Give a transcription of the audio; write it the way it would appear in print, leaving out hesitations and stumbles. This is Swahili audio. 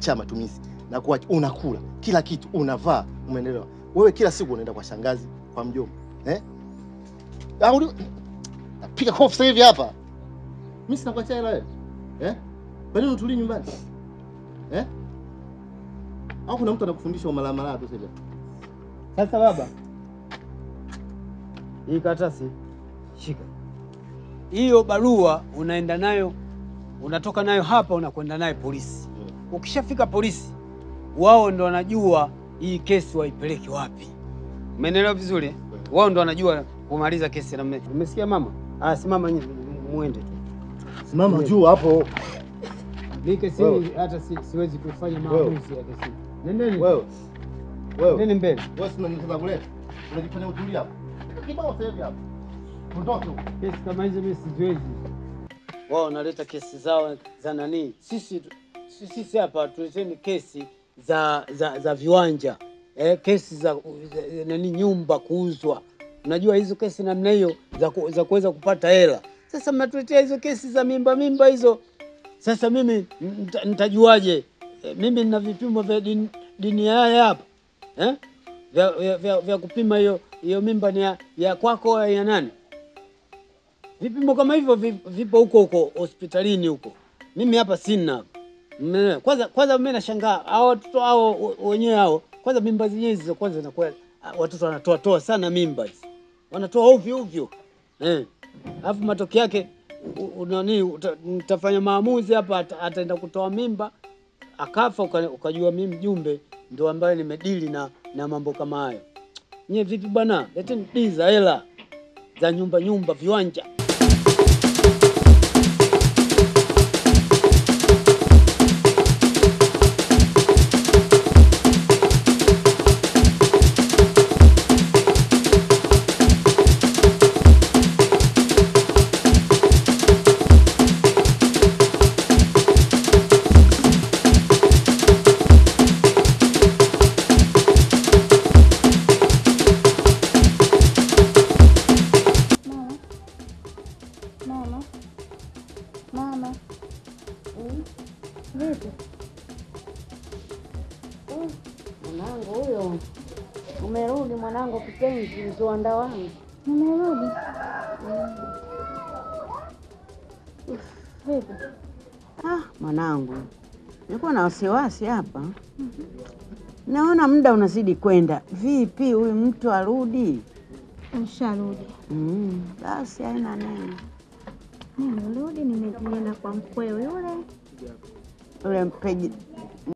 cha matumizi na kuacha unakula kila kitu, unavaa, umeelewa? Wewe kila siku unaenda kwa shangazi, kwa mjomba. Au napiga kofi sasa hivi hapa. Mimi sinakuachia hela wewe. Kwa nini utulii nyumbani? Au kuna mtu anakufundisha umalama tu sasa? Sasa baba, hii karatasi shika. Hiyo barua unaenda nayo, unatoka nayo hapa unakwenda nayo polisi. Ukishafika polisi, wao ndo wanajua hii kesi waipeleke wapi. Umeelewa vizuri? Wao ndo wanajua kumaliza kesi na mimi. Umesikia mama? Simama muende tu. Simama juu hapo. Hii kesi hata siwezi kufanya maamuzi ya kesi. Nendeni. Wewe. Nendeni mbele. Wewe sina nini za kuleta. Unajifanya utulia hapo. Kibao sasa hivi hapo. Ondoke huko. Kesi kama hizo mimi siziwezi. Wao wanaleta kesi zao za nani? Sisi hapa tuleteni kesi za viwanja. Kesi za nani, nyumba kuuzwa. Unajua hizo kesi namna hiyo za kuweza kupata hela. Sasa mnatuletea hizo kesi za mimba hizo. Sasa mimi nitajuaje? Mimi nina vipimo vya dini haya hapa. Vya kupima hiyo mimba ni ya kwako au ya nani? Vipimo kama hivyo vipo huko hospitalini huko. Mimi hapa sina. Kwanza mimi nashangaa hao watoto hao wenyewe hao. Kwanza mimba zenyewe hizo kwanza inakuwa watoto wanatoa sana mimba hizi. Wanatoa ovyo. Alafu matokeo yake utafanya maamuzi hapa, ataenda kutoa mimba akafa, ukajua mimi mjumbe ndio ambaye nimedili na mambo kama hayo. Nyie vipi bwana? Leteni diza hela za nyumba viwanja. Mama. Vipi? Mwanangu huyo. Umerudi mwanangu kipenzi, mzuanda wangu. Umerudi. Vipi? Mwanangu. Nilikuwa na wasiwasi hapa. Naona muda unazidi kwenda. Vipi huyu mtu arudi? Usharudi. Basi haina neno. Nimerudi, nimeenda kwa mkweo yule